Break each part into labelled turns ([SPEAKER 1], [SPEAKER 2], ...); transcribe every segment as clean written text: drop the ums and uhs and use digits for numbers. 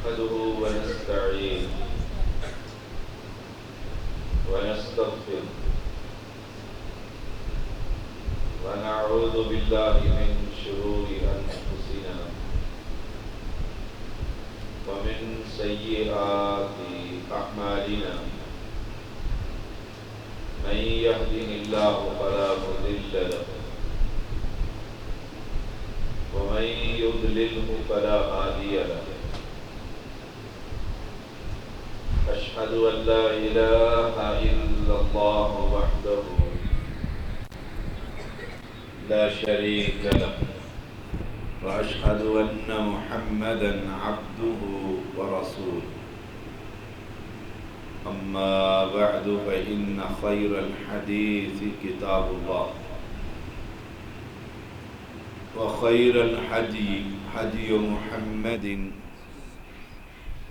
[SPEAKER 1] نحمده ونستعينه ونستغفره ونعوذ بالله من شرور أنفسنا ومن سيئات أعمالنا من يهده الله فلا مضل له ومن يضلله فلا هادي له أشهد أن لا إله إلا الله وحده لا شريك له وأشهد أن محمدا عبده ورسوله أما بعد فإن خير الحديث كتاب الله وخير الهدي هدي محمد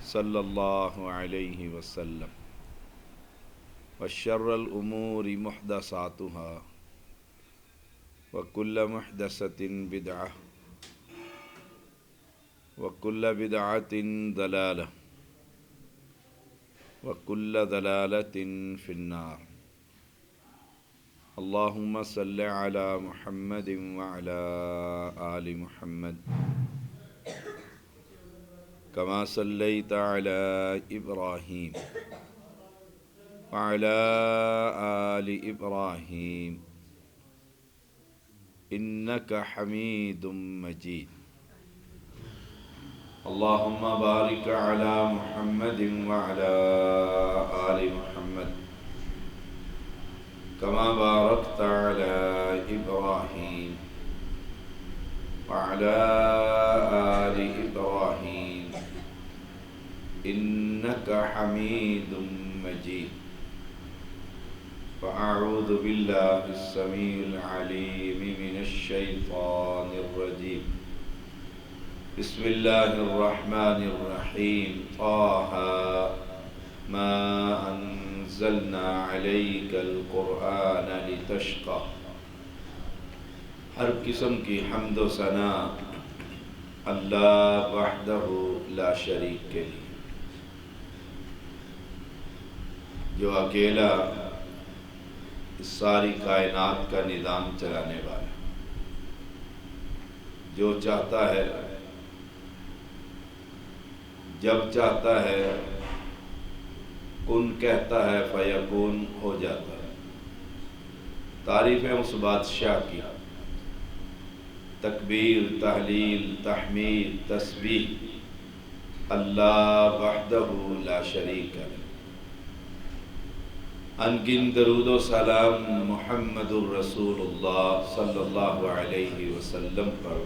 [SPEAKER 1] صلى الله عليه وسلم وشر الأمور محدثاتها وكل محدثة بدعة وكل بدعة ضلالة وكل ضلالة في النار اللهم صل على محمد وعلى آل محمد كما صليت على إبراهيم وعلى آل إبراهيم إنك حميد مجيد اللهم بارك على محمد وعلى آل محمد كما باركت على إبراهيم وعلى آل إبراهيم إنك حميد مجيد فأعوذ بالله السميع العليم من الشيطان الرجيم بسم الله الرحمن الرحيم طه ما أنزلنا عليك القرآن لتشقى ہر قسم کی حمد و ثنا اللہ وحدہ لا شریک کے لیے جو اکیلا اس ساری کائنات کا نظام چلانے والا جو چاہتا ہے جب چاہتا ہے کن کہتا ہے فیکون ہو جاتا ہے تعریف ہے اس بادشاہ کی تکبیر تحلیل تحمید تسبیح اللہ وحدہ لا شریک ہے انگن درود و سلام محمد الرسول اللہ صلی اللہ علیہ وسلم پر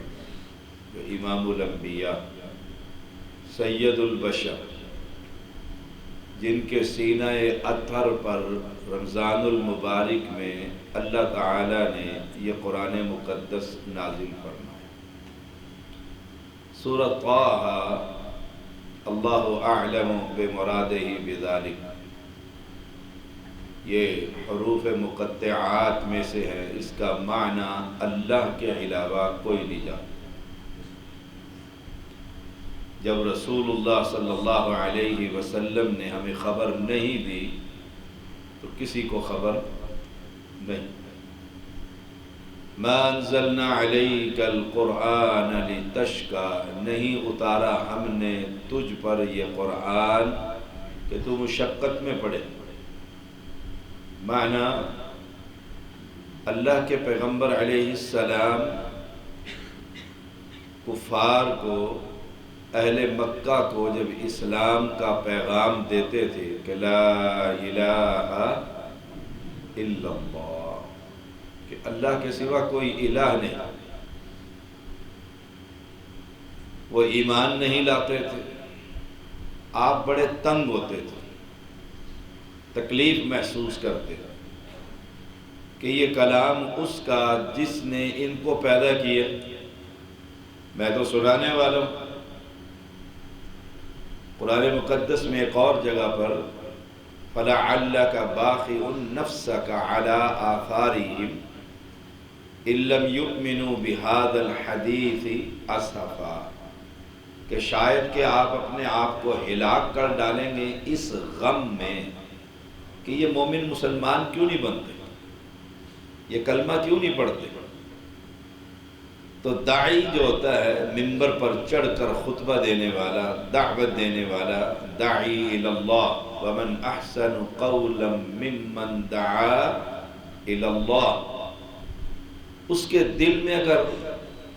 [SPEAKER 1] جو امام الانبیاء سید البشر جن کے سینہ اطہر پر رمضان المبارک میں اللہ تعالی نے یہ قرآن مقدس نازل فرمایا سورۃ طٰہ اللہ اعلم بمرادہ بذالک یہ حروف مقطعات میں سے ہے اس کا معنی اللہ کے علاوہ کوئی نہیں جانتا جب رسول اللہ صلی اللہ علیہ وسلم نے ہمیں خبر نہیں دی تو کسی کو خبر نہیں ما انزلنا علیک القرآن لتشقى نہیں اتارا ہم نے تجھ پر یہ قرآن کہ تو مشقت میں پڑے معنی اللہ کے پیغمبر علیہ السلام کفار کو اہل مکہ کو جب اسلام کا پیغام دیتے تھے کہ لا الہ الا اللہ کہ اللہ کے سوا کوئی الہ نہیں وہ ایمان نہیں لاتے تھے آپ بڑے تنگ ہوتے تھے تکلیف محسوس کرتے تھے کہ یہ کلام اس کا جس نے ان کو پیدا کیا میں تو سنانے والا ہوں قرآن مقدس میں ایک اور جگہ پر فَلَعَلَّكَ بَاخِعٌ نَفْسَكَ عَلَىٰ آثَارِهِمْ إِن لَّمْ يُؤْمِنُوا بِهَٰذَا الْحَدِيثِ أَسَفًا کہ شاید کہ آپ اپنے آپ کو ہلاک کر ڈالیں گے اس غم میں کہ یہ مومن مسلمان کیوں نہیں بنتے، یہ کلمہ کیوں نہیں پڑھتے۔ تو داعی جو ہوتا ہے منبر پر چڑھ کر خطبہ دینے والا، دعوت دینے والا، داعی الی اللہ ومن احسن قولا ممن دعا الی اللہ، اس کے دل میں اگر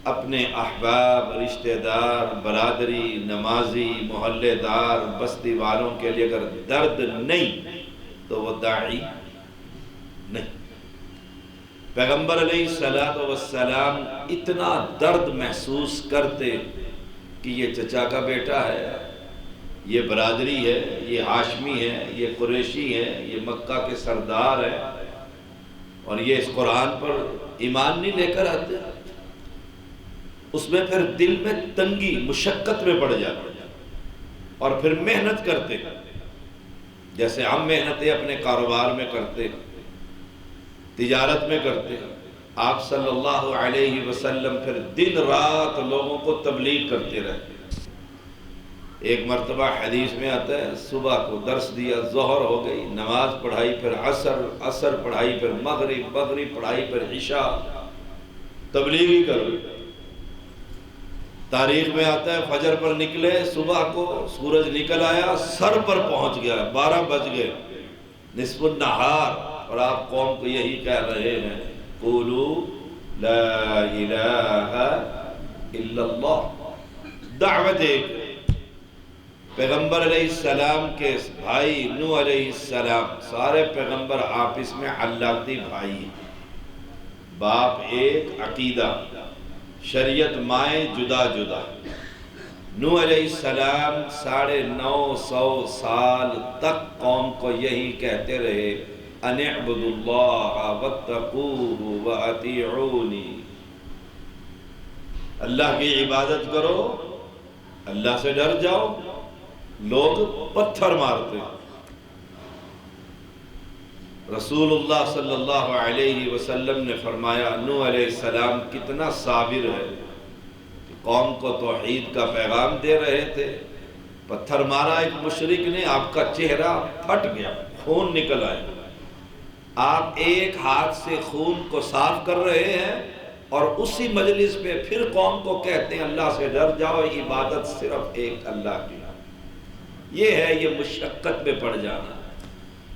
[SPEAKER 1] اپنے احباب، رشتہ دار، برادری، نمازی، محلے دار، بستی والوں کے لیے اگر درد نہیں تو وہ داعی نہیں۔ پیغمبر علیہ السلام اتنا درد محسوس کرتے کہ یہ چچا کا بیٹا ہے، یہ برادری ہے، یہ ہاشمی ہے، یہ قریشی ہے، یہ مکہ کے سردار ہے، اور یہ اس قرآن پر ایمان نہیں لے کر آتے، اس میں پھر دل میں تنگی، مشقت میں پڑ جاتے، اور پھر محنت کرتے جیسے ہم محنتیں اپنے کاروبار میں کرتے، تجارت میں کرتے۔ آپ صلی اللہ علیہ وسلم پھر دن رات لوگوں کو تبلیغ کرتے رہتے۔ ایک مرتبہ حدیث میں آتا ہے صبح کو درس دیا، ظہر ہو گئی، نماز پڑھائی، پھر عصر پڑھائی، پھر مغرب پڑھائی، پھر عشاء، تبلیغ ہی کر رہے۔ تاریخ میں آتا ہے فجر پر نکلے، صبح کو سورج نکل آیا، سر پر پہنچ گیا، 12 بج گئے، نصف النہار، اور آپ قوم کو یہی کہہ رہے ہیں قولوا لا الہ الا اللہ۔ دعوت ایک، پیغمبر علیہ السلام کے بھائی نوح علیہ السلام، سارے پیغمبر آپس میں علاقتی بھائی ہیں، باپ ایک، عقیدہ، شریعت مائیں جدا جدا۔ نوح علیہ السلام 950 سال تک قوم کو یہی کہتے رہے ان اعبدوا اللہ واتقوہ واطیعونی، اللہ کی عبادت کرو، اللہ سے ڈر جاؤ۔ لوگ پتھر مارتے، رسول اللہ صلی اللہ علیہ وسلم نے فرمایا نوح علیہ السلام کتنا صابر ہے کہ قوم کو توحید کا پیغام دے رہے تھے، پتھر مارا ایک مشرک نے، آپ کا چہرہ پھٹ گیا، خون نکل آیا، آپ ایک ہاتھ سے خون کو صاف کر رہے ہیں، اور اسی مجلس پہ پھر قوم کو کہتے ہیں اللہ سے ڈر جاؤ، عبادت صرف ایک اللہ کی۔ یہ ہے یہ مشقت میں پڑ جانا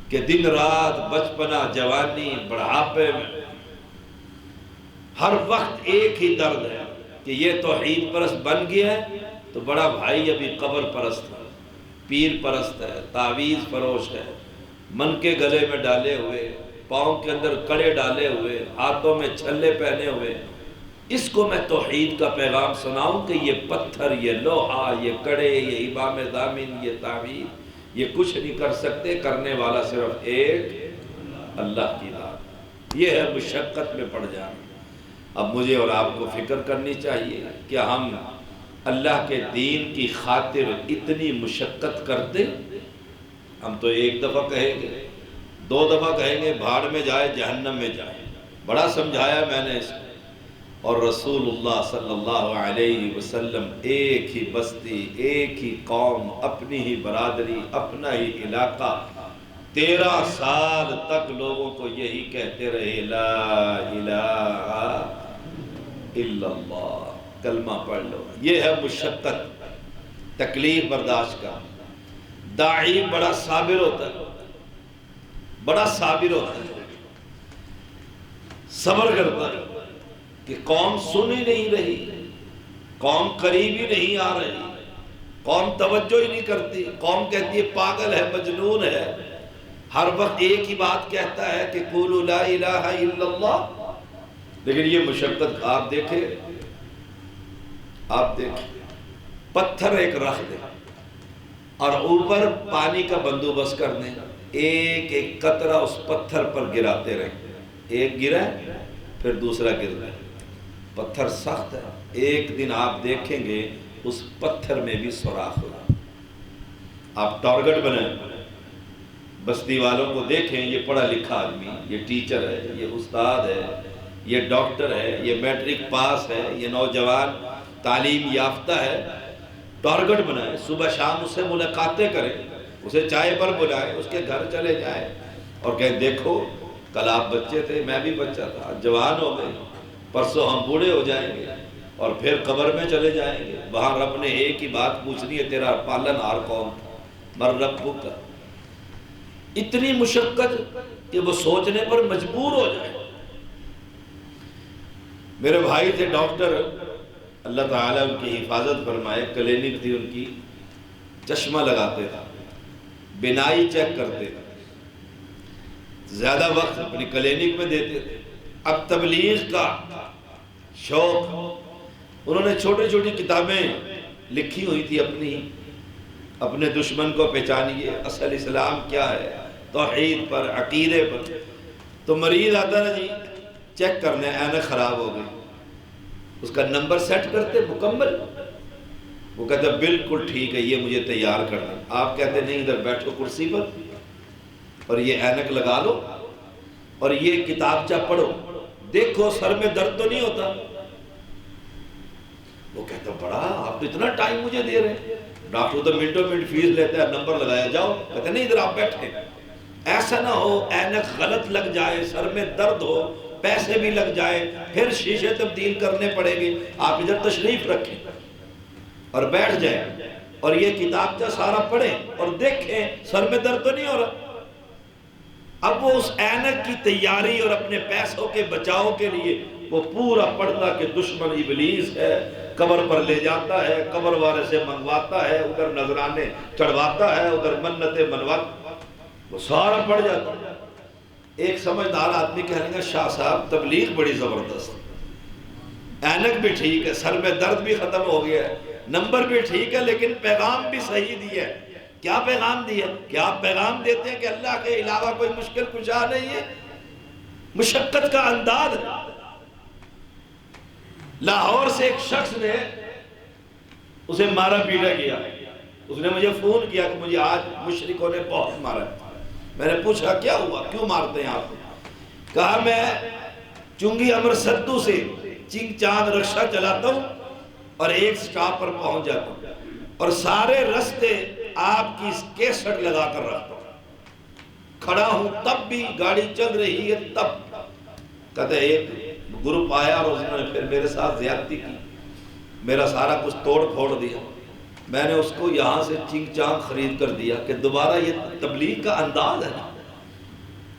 [SPEAKER 1] کہ دن رات، بچپنا، جوانی، بڑھاپے میں ہر وقت ایک ہی درد ہے کہ یہ توحید پرست بن گیا ہے تو بڑا بھائی ابھی قبر پرست ہے، پیر پرست ہے، تعویذ فروش ہے، من کے گلے میں ڈالے ہوئے، پاؤں کے اندر کڑے ڈالے ہوئے، ہاتھوں میں چھلے پہنے ہوئے، اس کو میں توحید کا پیغام سناؤں کہ یہ پتھر، یہ لوہا، یہ کڑے، یہ امام ضامن، یہ تعویذ، یہ کچھ نہیں کر سکتے، کرنے والا صرف ایک اللہ کی ذات۔ یہ ہے مشقت میں پڑ جانا۔ اب مجھے اور آپ کو فکر کرنی چاہیے کہ ہم اللہ کے دین کی خاطر اتنی مشقت کرتے؟ ہم تو ایک دفعہ کہیں گے، 2 دفعہ کہیں گے بھاڑ میں جائے، جہنم میں جائے، بڑا سمجھایا میں نے اس کو، اور رسول اللہ صلی اللہ علیہ وسلم ایک ہی بستی، ایک ہی قوم، اپنی ہی برادری، اپنا ہی علاقہ، 13 سال تک لوگوں کو یہی کہتے رہے لا الہ الا اللہ، کلمہ پڑھ لو۔ یہ ہے مشقت، تکلیف برداشت کا۔ داعی بڑا صابر ہوتا ہے، بڑا صابر ہوتا ہے، صبر کرتا ہے کہ قوم سن ہی نہیں رہی، قوم قریب ہی نہیں آ رہی، قوم توجہ ہی نہیں کرتی، قوم کہتی ہے پاگل ہے، مجنون ہے، ہر وقت ایک ہی بات کہتا ہے کہ قولوا لا الہ الا اللہ۔ لیکن یہ مشقت آپ دیکھیں، پتھر ایک رکھ دیں اور اوپر پانی کا بندوبست کر دیں، ایک ایک قطرہ اس پتھر پر گراتے رہیں، ایک گرا پھر دوسرا گر رہا ہے، پتھر سخت ہے، ایک دن آپ دیکھیں گے اس پتھر میں بھی سوراخ ہوگا۔ آپ ٹارگٹ بنائیں، بستی والوں کو دیکھیں، یہ پڑھا لکھا آدمی، یہ ٹیچر ہے، یہ استاد ہے، یہ ڈاکٹر ہے، یہ میٹرک پاس ہے، یہ نوجوان تعلیم یافتہ ہے، ٹارگٹ بنائیں، صبح شام اس سے ملاقاتیں کریں، اسے چائے پر بلائیں، اس کے گھر چلے جائیں اور کہیں دیکھو کل آپ بچے تھے، میں بھی بچہ تھا، جوان ہو گئے، پرسوں ہم بوڑھے ہو جائیں گے اور پھر قبر میں چلے جائیں گے، وہاں رب نے ایک ہی بات پوچھنی ہے، تیرا پالن ہار کون تھا؟ مر ربک کا۔ اتنی مشقت کہ وہ سوچنے پر مجبور ہو جائے۔ میرے بھائی تھے ڈاکٹر، اللہ تعالیٰ ان کی حفاظت فرمائے، کلینک تھی ان کی، چشمہ لگاتے تھے، بینائی چیک کرتے تھے، زیادہ وقت اپنی کلینک میں دیتے تھے۔ اب تبلیغ کا شوق، انہوں نے چھوٹی چھوٹی کتابیں لکھی ہوئی تھی اپنے دشمن کو پہچانیے، اصل اسلام کیا ہے، توحید پر، عقیدے پر۔ تو مریض آتا نا جی چیک کرنے، اینک خراب ہو گئی، اس کا نمبر سیٹ کرتے مکمل، وہ کہتے بالکل ٹھیک ہے، یہ مجھے تیار کرنا۔ آپ کہتے نہیں، ادھر بیٹھو کرسی پر اور یہ اینک لگا لو اور یہ کتابچہ پڑھو، دیکھو سر میں درد تو نہیں ہوتا۔ وہ کہتا بڑا آپ تو اتنا ٹائم مجھے دے رہے ہیں، ڈاکٹر تو منٹوں منٹ فیس لیتا ہے، نمبر لگایا جاؤ۔ کہتے نہیں، ادھر آپ بیٹھے، ایسا نہ ہو اینک غلط لگ جائے، سر میں درد ہو، پیسے بھی لگ جائے، پھر شیشے تبدیل کرنے پڑے گی، آپ ادھر تشریف رکھیں اور بیٹھ جائیں اور یہ کتابچہ سارا پڑھیں اور دیکھیں سر میں درد تو نہیں ہو رہا۔ اب وہ اس اینک کی تیاری اور اپنے پیسوں کے بچاؤ کے لیے وہ پورا پڑھتا کہ دشمن ابلیس ہے، قبر پر لے جاتا ہے، قبر والے سے منگواتا ہے، ادھر نذرانے چڑھواتا ہے، ادھر منتیں منواتا، وہ سارا پڑھ جاتا۔ ایک سمجھدار آدمی کہنے گا شاہ صاحب تبلیغ بڑی زبردست، اینک بھی ٹھیک ہے، سر میں درد بھی ختم ہو گیا ہے، نمبر بھی ٹھیک ہے، لیکن پیغام بھی صحیح دیا ہے۔ کیا پیغام دیا؟ کیا آپ پیغام دیتے ہیں کہ اللہ کے علاوہ کوئی مشکل کشا نہیں ہے؟ مشقت کا انداز ہے۔ لاہور سے ایک شخص نے اسے مارا پیٹا کیا، اس نے مجھے فون کیا کہ مجھے آج مشرکوں نے بہت مارا ہے۔ میں نے پوچھا کیا ہوا، کیوں مارتے ہیں آپ؟ کہا میں چنگی امر سدو سے چنگ چاند رکشہ چلاتا ہوں اور ایک سٹاپ پر پہنچ جاتا ہوں اور سارے رستے آپ کی کیسٹ لگا کر رکھتا ہوں، کھڑا ہوں تب بھی، گاڑی چل رہی ہے تب۔ کہتے ایک گروپ آیا اور اس نے پھر میرے ساتھ زیادتی کی، میرا سارا کچھ توڑ پھوڑ دیا، میں نے اس کو یہاں سے چنگ چانگ خرید کر دیا کہ دوبارہ یہ تبلیغ کا انداز ہے۔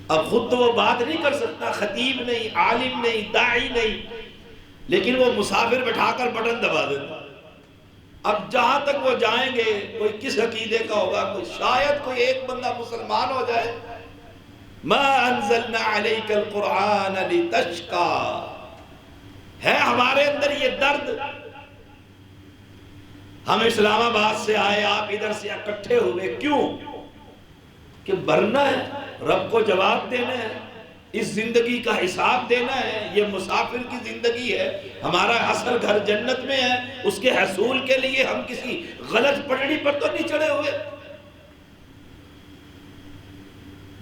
[SPEAKER 1] اب خود تو وہ بات نہیں کر سکتا، خطیب نہیں، عالم نہیں، داعی نہیں، لیکن وہ مسافر بٹھا کر بٹن دبا دیتا۔ اب جہاں تک وہ جائیں گے کوئی کس عقیدے کا ہوگا، کوئی شاید کوئی ایک بندہ مسلمان ہو جائے۔ ما انزلنا علیک القرآن لتشقا، ہے ہمارے اندر یہ درد۔ ہم اسلام آباد سے آئے، آپ ادھر سے اکٹھے ہوئے، کیوں؟ کہ مرنا ہے، رب کو جواب دینا ہے، اس زندگی کا حساب دینا ہے۔ یہ مسافر کی زندگی ہے، ہمارا اصل گھر جنت میں ہے، اس کے حصول کے لیے ہم کسی غلط پٹڑی پر تو نہیں چڑھے ہوئے۔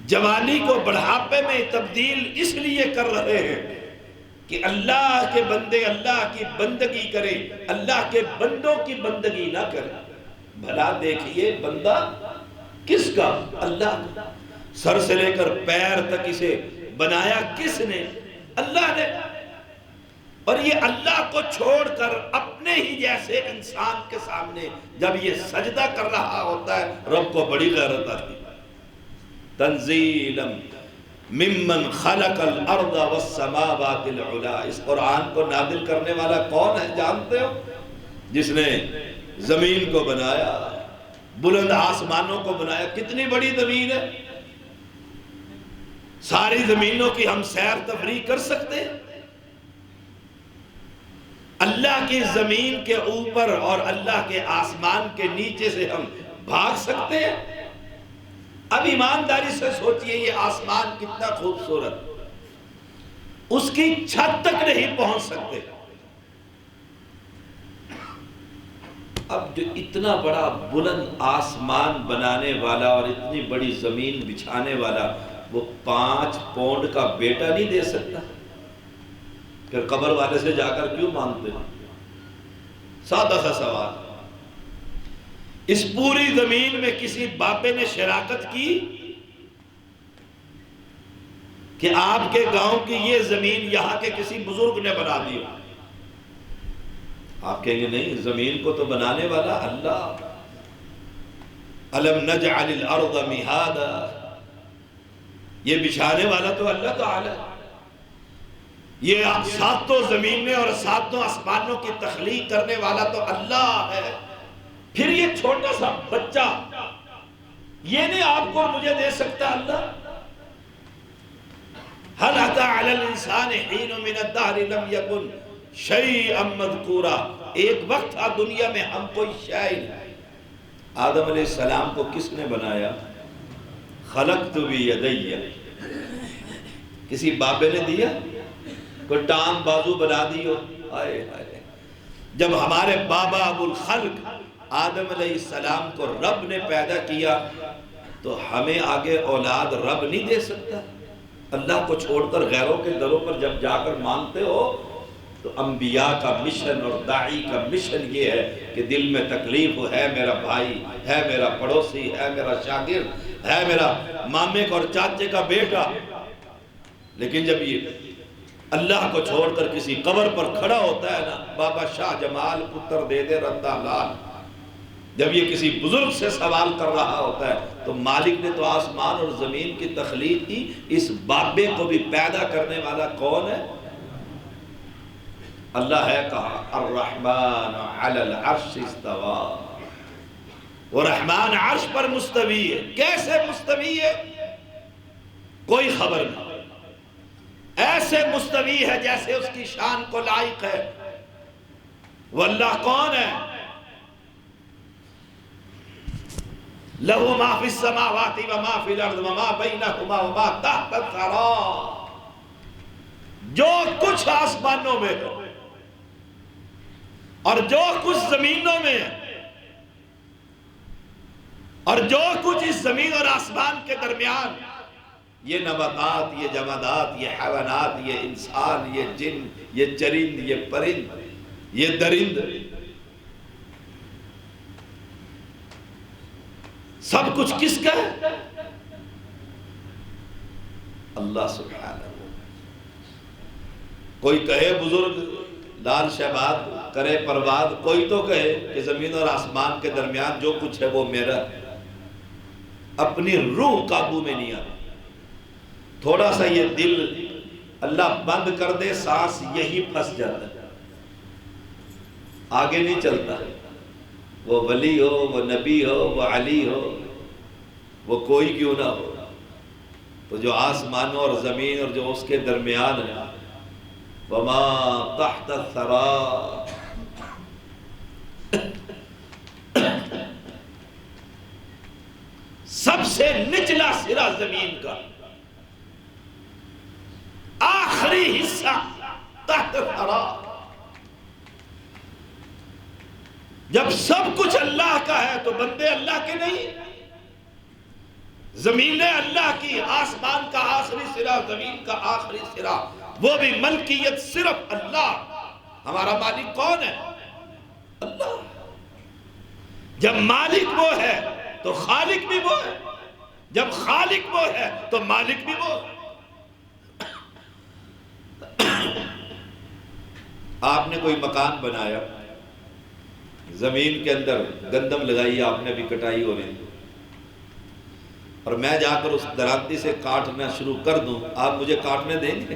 [SPEAKER 1] جوانی کو بڑھاپے میں تبدیل اس لیے کر رہے ہیں کہ اللہ کے بندے اللہ کی بندگی کرے، اللہ کے بندوں کی بندگی نہ کرے۔ بھلا دیکھیے بندہ کس کا؟ اللہ کا۔ سر سے لے کر پیر تک اسے بنایا کس نے؟ اللہ نے۔ اور یہ اللہ کو چھوڑ کر اپنے ہی جیسے انسان کے سامنے جب یہ سجدہ کر رہا ہوتا ہے، رب کو بڑی غیرت آتی ہے۔ تنزیلا ممن خلق الارض والسماوات العلا، اس قرآن کو نازل کرنے والا کون ہے جانتے ہو؟ جس نے زمین کو بنایا، بلند آسمانوں کو بنایا۔ کتنی بڑی زمین ہے، ساری زمینوں کی ہم سیر تفریح کر سکتے ہیں؟ اللہ کی زمین کے اوپر اور اللہ کے آسمان کے نیچے سے ہم بھاگ سکتے ہیں؟ اب ایمانداری سے سوچئے یہ آسمان کتنا خوبصورت، اس کی چھت تک نہیں پہنچ سکتے۔ اب جو اتنا بڑا بلند آسمان بنانے والا اور اتنی بڑی زمین بچھانے والا، وہ 5 پونڈ کا بیٹا نہیں دے سکتا؟ پھر قبر والے سے جا کر کیوں مانگتے ہیں؟ سادہ سا سوال، اس پوری زمین میں کسی بابے نے شراکت کی کہ آپ کے گاؤں کی یہ زمین یہاں کے کسی بزرگ نے بنا دی ہو؟ آپ کہیں گے نہیں، زمین کو تو بنانے والا اللہ۔ أَلَمْ نَجْعَلِ الْأَرْضَ مِهَادًا، یہ بچھانے والا تو اللہ تعالی، یہ ساتوں زمینیں اور ساتوں آسمانوں کی تخلیق کرنے والا تو اللہ ہے۔ پھر یہ چھوٹا سا بچہ یہ نہیں آپ کو مجھے دے سکتا اللہ؟ هَلْ أَتَىٰ عَلَى الْإِنسَانِ حِينٌ مِّنَ الدَّهْرِ لَمْ يَكُنْ شَيْئًا مَّذْكُورًا، ایک وقت تھا دنیا میں ہم کوئی شے نہیں۔ آدم علیہ السلام کو کس نے بنایا؟ خلقت بیدی، کسی بابے نے دیا؟ کوئی ٹانگ بازو بنا دی ہو؟ آئے آئے، جب ہمارے بابا ابو الخلق آدم علیہ السلام کو رب نے پیدا کیا تو ہمیں آگے اولاد رب نہیں دے سکتا؟ اللہ کو چھوڑ کر غیروں کے دروں پر جب جا کر مانگتے ہو تو انبیاء کا مشن اور داعی کا مشن یہ ہے کہ دل میں تکلیف ہو، ہے میرا بھائی، ہے میرا پڑوسی، ہے میرا شاگرد، ہے میرا مامے کا اور چاچے کا بیٹا، لیکن جب یہ اللہ کو چھوڑ کر کسی قبر پر کھڑا ہوتا ہے نا، بابا شاہ جمال پتر دے دے رندہ لال، جب یہ کسی بزرگ سے سوال کر رہا ہوتا ہے تو مالک نے تو آسمان اور زمین کی تخلیق کی، اس بابے کو بھی پیدا کرنے والا کون ہے؟ اللہ ہے کہا الرحمن علی العرش استوى، وہ رحمان عرش پر مستوی ہے۔ کیسے مستوی ہے؟ کوئی خبر نہیں، ایسے مستوی ہے جیسے اس کی شان کو لائق ہے۔ وہ اللہ کون ہے؟ لَهُ مَا فِي السَّمَاوَاتِ وَمَا فِي الْأَرْضِ وَمَا بَيْنَهُمَا وَمَا تَحْتَ الثَّرَىٰ، جو کچھ آسمانوں میں ہے اور جو کچھ زمینوں میں ہے اور جو کچھ اس زمین اور آسمان کے درمیان، یہ نباتات، یہ جمادات، یہ حیوانات، یہ انسان، یہ جن، یہ چرند، یہ پرند، یہ درند، سب کچھ کس کا ہے؟ اللہ سبحانہ۔ کوئی کہے بزرگ لال شہباز کرے پرواد، کوئی تو کہے کہ زمین اور آسمان کے درمیان جو کچھ ہے وہ میرا ہے۔ اپنی روح قابو میں نہیں آتی، تھوڑا سا یہ دل اللہ بند کر دے، سانس یہی پھنس جاتا ہے، آگے نہیں چلتا۔ وہ ولی ہو، وہ نبی ہو، وہ علی ہو، وہ کوئی کیوں نہ ہو، تو جو آسمانوں اور زمین اور جو اس کے درمیان ہے، وما تحت الثرى، سب سے نچلا سرا زمین کا، آخری حصہ تحت الثرى، جب سب کچھ اللہ کا ہے تو بندے اللہ کے نہیں؟ زمینیں اللہ کی، آسمان کا آخری سرا، زمین کا آخری سرا، وہ بھی ملکیت صرف اللہ۔ ہمارا مالک کون ہے؟ اللہ۔ جب مالک وہ ہے تو خالق بھی وہ ہے، جب خالق وہ ہے تو مالک بھی وہ ہے۔ آپ نے کوئی مکان بنایا، زمین کے اندر گندم لگائی، آپ نے بھی کٹائی ہو رہی، اور میں جا کر اس درانتی سے کاٹنا شروع کر دوں، آپ مجھے کاٹنے دیں گے؟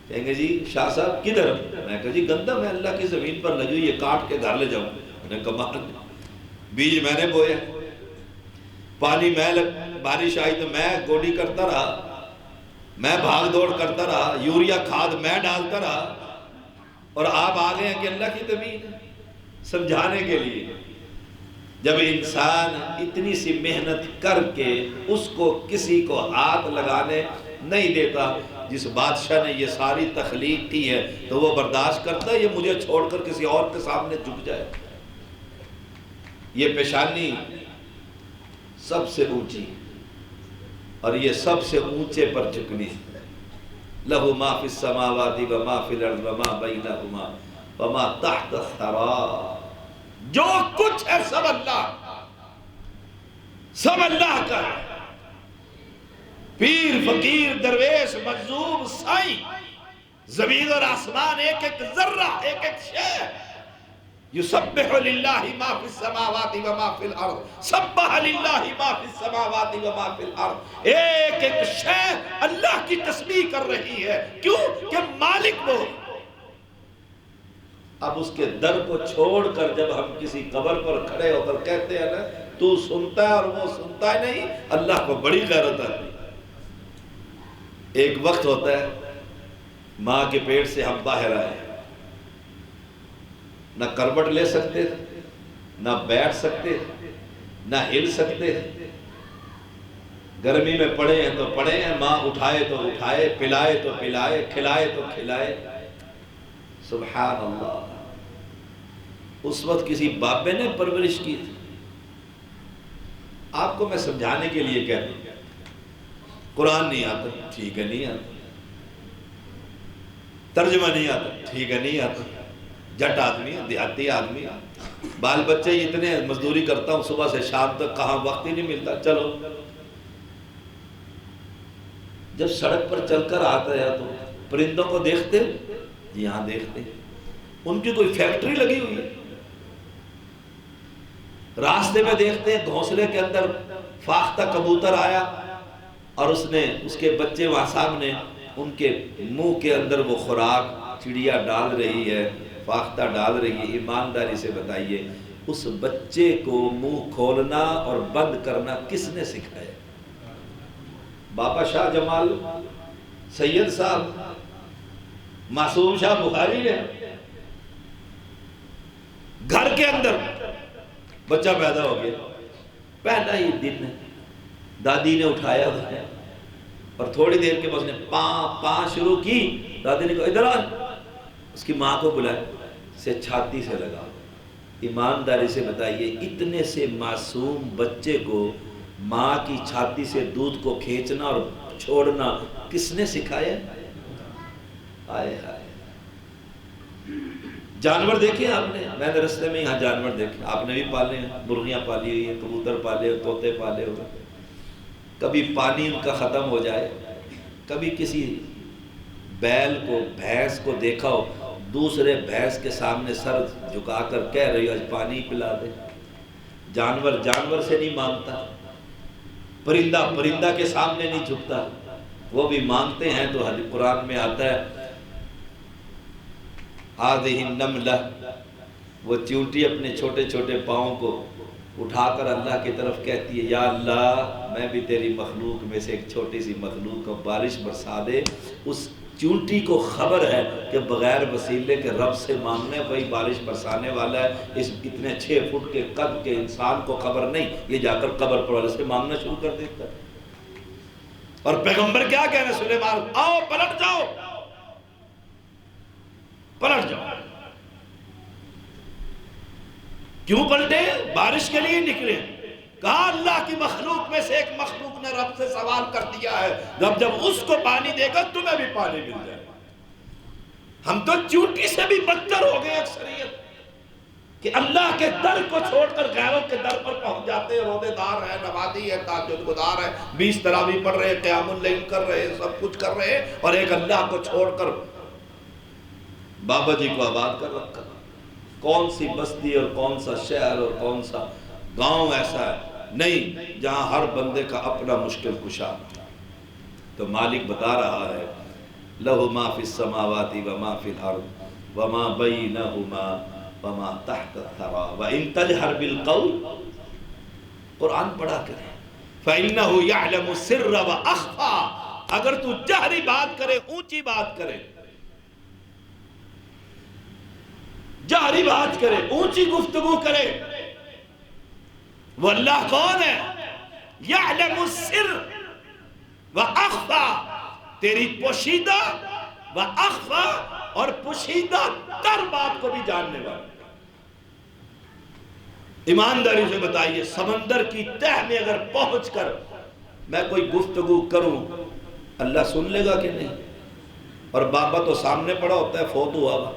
[SPEAKER 1] کہیں گے جی شاہ صاحب کدھر؟ میں کہا جی گندم ہے اللہ کی زمین پر لگی ہوئی، یہ کاٹ کے گھر لے جاؤں۔ میں نے کمال، بیج میں نے بوئے، پانی میں، بارش آئی تو میں گوڈی کرتا رہا، میں بھاگ دوڑ کرتا رہا، یوریا کھاد میں ڈالتا رہا، اور آپ آ گئے ہیں کہ اللہ کی زمین ہے سمجھانے کے لیے۔ جب انسان اتنی سی محنت کر کے اس کو کسی کو ہاتھ لگانے نہیں دیتا، جس بادشاہ نے یہ ساری تخلیق کی ہے، تو وہ برداشت کرتا ہے یہ مجھے چھوڑ کر کسی اور کے سامنے جھک جائے؟ یہ پیشانی سب سے اونچی اور یہ سب سے اونچے پر جھکنی۔ لَهُ مَا فِي السَّمَاوَاتِ وَمَا فِي الْأَرْضِ وَمَا بَيْنَهُمَا وَمَا تَحْتَ الثَّرَىٰ، جو کچھ ہے سب اللہ کا ہے۔ پیر، فقیر، درویش، مجذوب، سائی، زمین اور آسمان، ایک ایک ذرہ، ایک ایک شے، یسبح للہ ما فی السماوات و ما فی الارض، سبح للہ ما فی السماوات و ما فی الارض، ایک ایک شے اللہ کی تسبیح کر رہی ہے۔ کیوں کہ مالک وہ۔ اب اس کے در کو چھوڑ کر جب ہم کسی قبر پر کھڑے ہو کر کہتے ہیں نا تو سنتا ہے اور وہ سنتا ہے نہیں، اللہ کو بڑی غیرت ہے۔ ایک وقت ہوتا ہے ماں کے پیٹ سے ہم باہر آئے، نہ کروٹ لے سکتے تھے، نہ بیٹھ سکتے تھے، نہ ہل سکتے تھے، گرمی میں پڑے ہیں تو پڑے ہیں، ماں اٹھائے تو اٹھائے، پلائے تو پلائے، کھلائے تو کھلائے۔ سبحان اللہ، اس وقت کسی بابے نے پرورش کی تھی۔ آپ کو میں سمجھانے کے لیے کہتا ہوں، قرآن نہیں آتا، ٹھیک ہے نہیں آتا، ترجمہ نہیں آتا، ٹھیک ہے نہیں آتا، جٹ آدمی ہے، دیہاتی آدمی ہے، بال بچے اتنے مزدوری کرتا ہوں صبح سے شام تک، کہاں وقت ہی نہیں ملتا۔ چلو جب سڑک پر چل کر آتا ہے تو پرندوں کو دیکھتے، جی ہاں دیکھتے، ان کی کوئی فیکٹری لگی ہوئی ہے، راستے میں دیکھتے ہیں گھونسلے کے اندر فاختہ کبوتر آیا اور اس کے بچے وہاں سامنے، ان کے منہ کے اندر وہ خوراک چڑیا ڈال رہی ہے، فاختہ ڈال رہی ہے۔ ایمانداری سے بتائیے اس بچے کو منہ کھولنا اور بند کرنا کس نے سکھایا؟ بابا شاہ جمال، سید صاحب، معصوم شاہ بخاری نے؟ گھر کے اندر بچہ پیدا ہو گیا، پہلا ہی دن دادی نے اٹھایا اور تھوڑی دیر کے بعد اس نے پاں شروع کی، دادی نے کہا ادھر آ، اس کی ماں کو بلائے، سے چھاتی سے لگا۔ ایمانداری سے بتائیے اتنے سے معصوم بچے کو ماں کی چھاتی سے دودھ کو کھینچنا اور چھوڑنا کس نے سکھایا؟ آئے ہائے، جانور دیکھے آپ نے؟ میں نے رستے میں یہاں جانور دیکھے، آپ نے بھی پالے ہیں، مرغیاں پالی ہوئی ہیں، کبوتر پالے ہوئے، طوطے پالے ہوئے۔ کبھی پانی ان کا ختم ہو جائے، کبھی کسی بیل کو، بھینس کو دیکھا ہو دوسرے بھینس کے سامنے سر جھکا کر کہہ رہی ہو آج پانی پلا دے۔ جانور جانور سے نہیں مانگتا، پرندہ پرندہ کے سامنے نہیں جھکتا، وہ بھی مانگتے ہیں۔ تو حدیث قرآن میں آتا ہے ہذہ النملہ، وہ چیونٹی اپنے چھوٹے چھوٹے پاؤں کو اٹھا کر اللہ کی طرف کہتی ہے یا اللہ میں بھی تیری مخلوق میں سے ایک چھوٹی سی مخلوق کو بارش برسا دے۔ اس چیونٹی کو خبر ہے کہ بغیر وسیلے کے رب سے مانگنے وہی بارش برسانے والا ہے، اس اتنے 6 فٹ کے قد کے انسان کو خبر نہیں، یہ جا کر قبر پر والے سے مانگنا شروع کر دیتا ہے۔ اور پیغمبر کیا کہہ رہے ہیں؟ سلیمان آؤ پلٹ جاؤ، پلٹ جاؤ۔ کیوں پلٹے؟ بارش کے لیے نکلے۔ کہا اللہ کی مخلوق میں سے ایک مخلوق نے رب سے سوال کر دیا ہے، جب اس کو پانی دے گا تمہیں بھی پانی مل جائے۔ ہم تو چیونٹی سے بھی بدتر ہو گئے اکثریت، کہ اللہ کے در کو چھوڑ کر غیروں کے در پر پہنچ جاتے ہیں۔ روزے دار ہے، نمازی ہے، تہجد گزار ہے، 20 تراویح پڑھ رہے ہیں، قیام اللیل کر رہے ہیں، سب کچھ کر رہے ہیں، اور ایک اللہ کو چھوڑ کر بابا جی کو آباد کر رکھا۔ کون سی بستی اور کون سا شہر اور کون سا گاؤں ایسا ہے نہیں جہاں ہر بندے کا اپنا مشکل کشا۔ تو مالک بتا رہا ہے لَهُ مَا فِي السَّمَاوَاتِ وَمَا فِي الْأَرْضِ وَمَا بَيْنَهُمَا وَمَا تَحْتَ الثَّرَى وَإِن تَجْهَرْ بِالْقَوْلِ، قرآن پڑھا کریں، فَإِنَّهُ يَعْلَمُ السِّرَّ وَأَخْفَى، اگر تو جہری بات کرے، اونچی بات کرے، جہری بات کرے، اونچی گفتگو کرے، وہ اللہ کون ہے؟ یعلم السر واخفا، تیری پوشیدہ واخفا اور پوشیدہ تر بات کو بھی جاننے والا۔ ایمانداری سے بتائیے سمندر کی تہ میں اگر پہنچ کر میں کوئی گفتگو کروں اللہ سن لے گا کہ نہیں؟ اور بابا تو سامنے پڑا ہوتا ہے، فوت ہوا،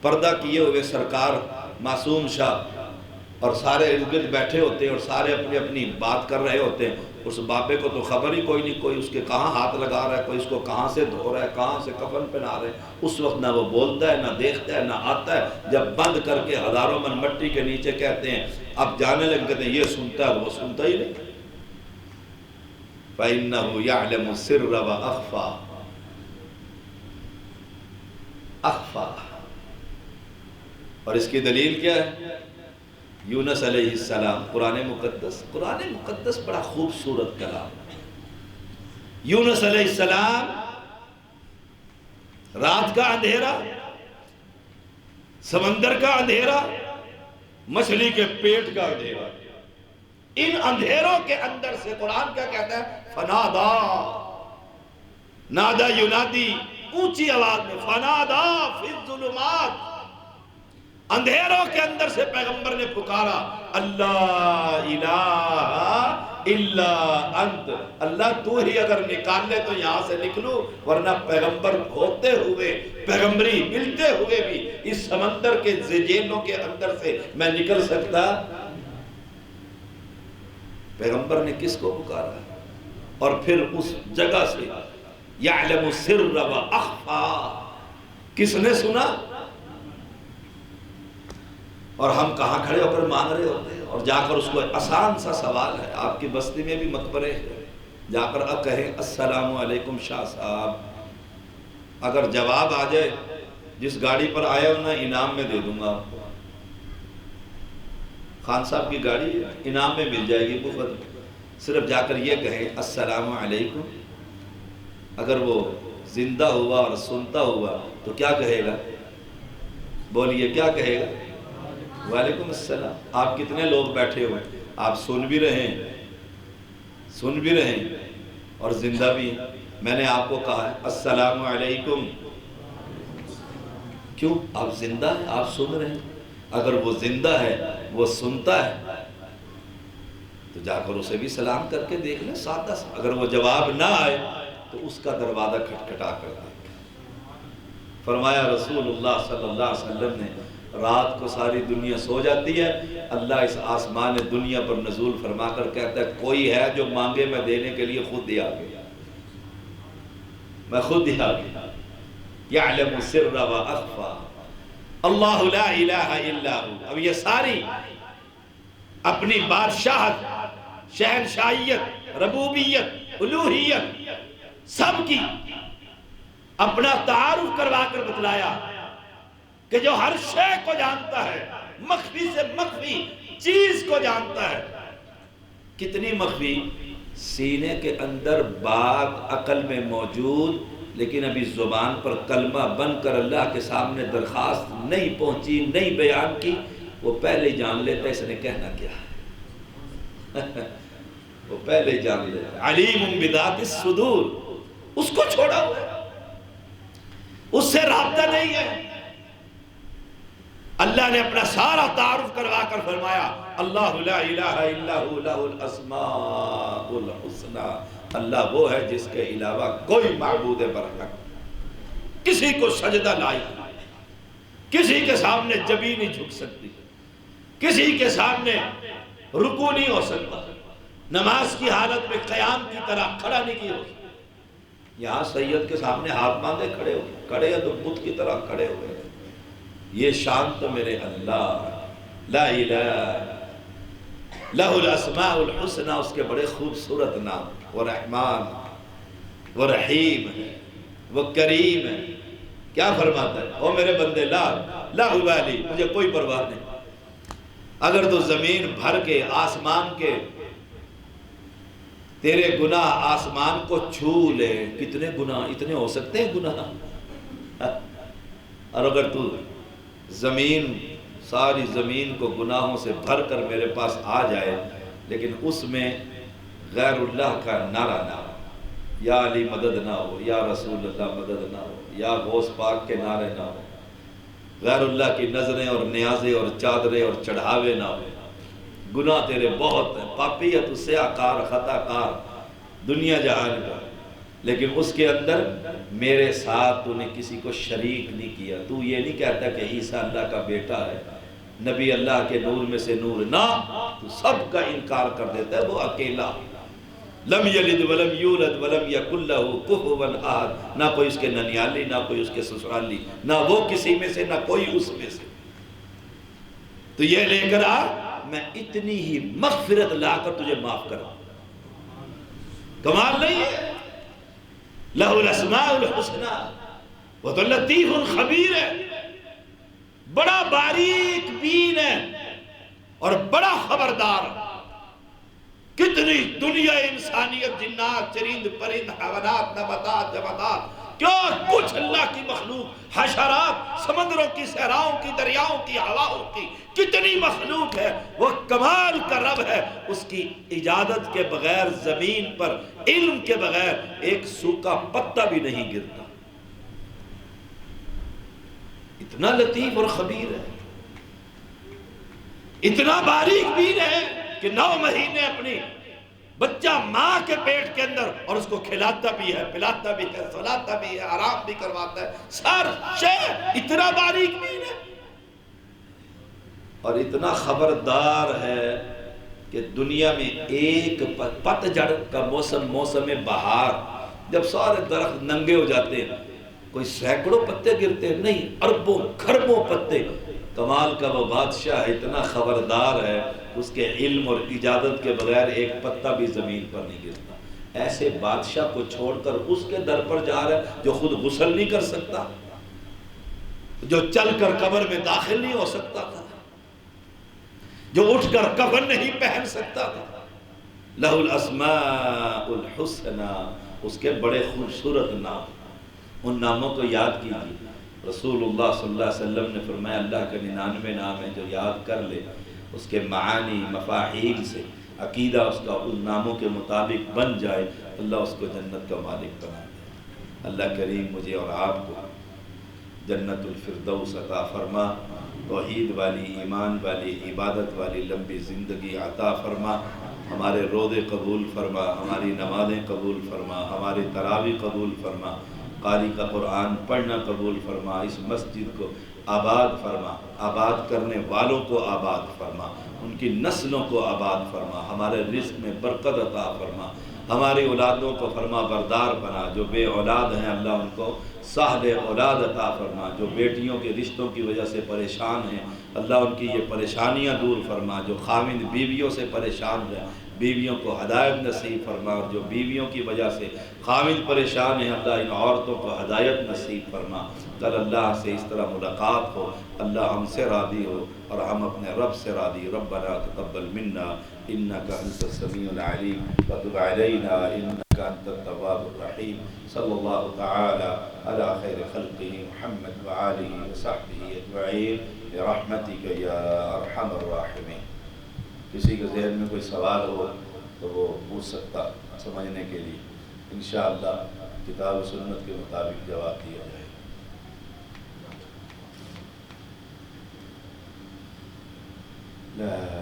[SPEAKER 1] پردہ کیے ہوئے سرکار معصوم شاہ اور سارے ارد گرد بیٹھے ہوتے ہیں اور سارے اپنی اپنی بات کر رہے ہوتے ہیں، اس بابے کو تو خبر ہی کوئی نہیں، کوئی اس کے کہاں ہاتھ لگا رہا ہے، کوئی اس کو کہاں سے دھو رہا ہے، کہاں سے کفن پہنا رہے ہیں۔ اس وقت نہ وہ بولتا ہے، نہ دیکھتا ہے، نہ آتا ہے۔ جب بند کر کے ہزاروں من مٹی کے نیچے کہتے ہیں اب جانے لگے، کہتے ہیں یہ سنتا ہے، وہ سنتا ہی نہیں۔ فَإِنَّهُ يَعْلَمُ السِّرَّ وَأَخْفَى اخفا۔ اور اس کی دلیل کیا ہے؟ یونس علیہ السلام، قرآن مقدس بڑا خوبصورت کلام۔ یونس علیہ السلام، رات کا اندھیرا، سمندر کا اندھیرا، مچھلی کے پیٹ کا اندھیرا، ان اندھیروں کے اندر سے قرآن کیا کہتا ہے؟ فنادا، نادا ینادی، اونچی آواز میں، فنادا فی الظلمات، اندھیروں کے اندر سے پیغمبر نے پکارا، اللہ الہ الا انت، اللہ تو ہی اگر نکال لے تو یہاں سے نکلوں، ورنہ پیغمبر ہوتے ہوئے، پیغمبری ملتے ہوئے بھی اس سمندر کے جیلوں کے اندر سے میں نکل سکتا۔ پیغمبر نے کس کو پکارا؟ اور پھر اس جگہ سے یعلم السر واخفا، کس نے سنا؟ اور ہم کہاں کھڑے ہو کر مانگ رہے ہوتے ہیں، اور جا کر اس کو آسان سا سوال ہے، آپ کی بستی میں بھی مقبرے ہیں، جا کر اب کہیں السلام علیکم شاہ صاحب، اگر جواب آ جائے جس گاڑی پر آیا ہوں نا انعام میں دے دوں گا آپ کو، خان صاحب کی گاڑی انعام میں مل جائے گی مفت میں، صرف جا کر یہ کہیں السلام علیکم۔ اگر وہ زندہ ہوا اور سنتا ہوا تو کیا کہے گا؟ بولیے کیا کہے گا؟ وعلیکم السلام۔ آپ کتنے لوگ بیٹھے ہوئے ہیں، آپ سن بھی رہے ہیں اور زندہ بھی ہیں۔ میں نے آپ کو کہا ہے السلام علیکم، کیوں؟ آپ زندہ ہیں، آپ سن رہے ہیں۔ اگر وہ زندہ ہے، وہ سنتا ہے، تو جا کر اسے بھی سلام کر کے دیکھ لیں، سادہ سا۔ اگر وہ جواب نہ آئے تو اس کا دروازہ کھٹکھٹا کر دیں۔ فرمایا رسول اللہ صلی اللہ علیہ وسلم نے، رات کو ساری دنیا سو جاتی ہے، اللہ اس آسمان دنیا پر نزول فرما کر کہتا ہے کوئی ہے جو مانگے میں دینے کے لیے خود ہی آ گیا، میں خود ہی آ گیا۔ یعلم السر واخفا، اللہ لا الہ الا ہو۔ اب یہ ساری اپنی بادشاہت، شہنشاہیت، ربوبیت، الوہیت سب کی اپنا تعارف کروا کر بتلایا کہ جو ہر شے کو جانتا ہے، مخفی سے مخفی چیز کو جانتا ہے۔ کتنی مخفی؟ سینے کے اندر بات عقل میں موجود، لیکن ابھی زبان پر کلمہ بن کر اللہ کے سامنے درخواست نہیں پہنچی، نہیں بیان کی، وہ پہلے جان لیتا ہے اس نے کہنا کیا ہے۔ وہ پہلے جان لیتا ہے۔ علیم بذات الصدور، اس کو چھوڑا ہوا ہے، اس سے رابطہ نہیں ہے۔ اللہ نے اپنا سارا تعارف کروا کر فرمایا اللہ لا الہ الا ہو لہ الاسماء الحسنی، اللہ وہ ہے جس کے علاوہ کوئی معبود برحق، کسی کو سجدہ لائق، کسی کے سامنے جبین نہیں جھک سکتی، کسی کے سامنے رکوع نہیں ہو سکتا، نماز کی حالت میں قیام کی طرح کھڑا نہیں کی ہو سکتا۔ یہاں سید کے سامنے ہاتھ باندھے کھڑے ہوئے، کھڑے ہیں تو بت کی طرح کھڑے ہوئے۔ یہ شان تو میرے اللہ، لا الہ لہ الاسماء الحسنی، اس کے بڑے خوبصورت نام، وہ رحمان، وہ رحیم ہے، وہ کریم ہے۔ کیا فرماتا ہے؟ او میرے بندے، لا ابالی، مجھے کوئی پرواہ نہیں، اگر تو زمین بھر کے آسمان کے تیرے گناہ آسمان کو چھو لے، کتنے گناہ، اتنے ہو سکتے ہیں گناہ، اور اگر تو زمین، ساری زمین کو گناہوں سے بھر کر میرے پاس آ جائے، لیکن اس میں غیر اللہ کا نعرہ نہ ہو، یا علی مدد نہ ہو، یا رسول اللہ مدد نہ ہو، یا غوث پاک کے نعرے نہ ہو، غیر اللہ کی نظریں اور نیازیں اور چادریں اور چڑھاوے نہ ہو، گناہ تیرے بہت ہیں، پاپیت سیاہ کار، خطا کار، دنیا جہان کا، لیکن اس کے اندر میرے ساتھ تو نے کسی کو شریک نہیں کیا۔ تو یہ نہیں کہتا کہ عیسیٰ اللہ کا بیٹا ہے، نبی اللہ کے نور میں سے نور نہ، تو سب کا انکار کر دیتا ہے وہ اکیلا۔ لم یلد ولم یولد ولم یکن لہ کفوا احد، نہ کوئی اس کے ننیالی، نہ کوئی اس کے سسرالی، نہ وہ کسی میں سے، نہ کوئی اس میں سے۔ تو یہ لے کر آ، میں اتنی ہی مغفرت لا کر تجھے معاف کرا۔ کمال نہیں ہے؟ لہ الاسماء الحسنی، وہ تو لطیف خبیر ہے، بڑا باریک بین ہے اور بڑا خبردار۔ کتنی دنیا انسانیت، جنات، چرند، پرند، حیوانات، نباتات، جمادات، کیا کچھ اللہ کی مخلوق، حشرات، سمندروں کی، صحراؤں کی، دریاؤں کی، ہواؤں کی، کتنی مخلوق ہے۔ وہ کمال کا رب ہے، اس کی اجازت کے بغیر زمین پر، علم کے بغیر ایک سوکھا پتا بھی نہیں گرتا۔ اتنا لطیف اور خبیر ہے، اتنا باریک بین ہے کہ 9 مہینے اپنی بچہ ماں کے پیٹ کے اندر، اور اس کو کھلاتا بھی ہے، پلاتا بھی ہے، سلاتا بھی ہے، آرام بھی کرواتا ہے، سر شے اتنا باریک بین ہے اور اتنا خبردار ہے کہ دنیا میں ایک پتجھڑ کا موسم بہار، جب سارے درخت ننگے ہو جاتے ہیں، کوئی سینکڑوں پتے گرتے ہیں، نہیں، اربوں کھربوں پتے۔ کمال کا وہ بادشاہ اتنا خبردار ہے، اس کے علم اور اجازت کے بغیر ایک پتا بھی زمین پر نہیں گرتا۔ ایسے بادشاہ کو چھوڑ کر اس کے در پر جا رہا ہے جو خود غسل نہیں کر سکتا، جو چل کر قبر میں داخل نہیں ہو سکتا تھا، جو اٹھ کر کفن نہیں پہن سکتا تھا۔ لہ الاسماء الحسنی، اس کے بڑے خوبصورت نام، ان ناموں کو یاد کیجیے۔ رسول اللہ صلی اللہ علیہ وسلم نے فرمایا اللہ کا 99 نام ہے، جو یاد کر لے، اس کے معانی مفاہیم سے عقیدہ اس کا ان ناموں کے مطابق بن جائے، اللہ اس کو جنت کا مالک بنا دے۔ اللہ کریم مجھے اور آپ کو جنت الفردوس عطا فرما، توحید والی، ایمان والی، عبادت والی لمبی زندگی عطا فرما، ہمارے روزے قبول فرما، ہماری نمازیں قبول فرما، ہماری تراویح قبول فرما، قاری کا قرآن پڑھنا قبول فرما، اس مسجد کو آباد فرما، آباد کرنے والوں کو آباد فرما، ان کی نسلوں کو آباد فرما، ہمارے رزق میں برکت عطا فرما، ہماری اولادوں کو فرما بردار بنا، جو بے اولاد ہیں اللہ ان کو صاحب اولاد عطا فرما، جو بیٹیوں کے رشتوں کی وجہ سے پریشان ہیں اللہ ان کی یہ پریشانیاں دور فرما، جو خاوند بیویوں سے پریشان ہیں بیویوں کو ہدایت نصیب فرما، اور جو بیویوں کی وجہ سے خاوند پریشان ہیں اللہ ان عورتوں کو ہدایت نصیب فرما۔ کل اللہ سے اس طرح ملاقات ہو، اللہ ہم سے راضی ہو اور ہم اپنے رب سے راضی۔ ربنا تقبل منا انک انت السمیع العلیم وتب علینا انک انت التواب الرحیم۔ صلی اللہ تعالی علی خیر خلقہ محمد وآلہ وصحبہ اجمعین برحمتک یا ارحم الراحمین۔ کسی کے ذہن میں کوئی سوال ہو تو وہ پوچھ سکتا سمجھنے کے لیے، انشاءاللہ کتاب و سنت کے مطابق جواب دیا جائے۔ لا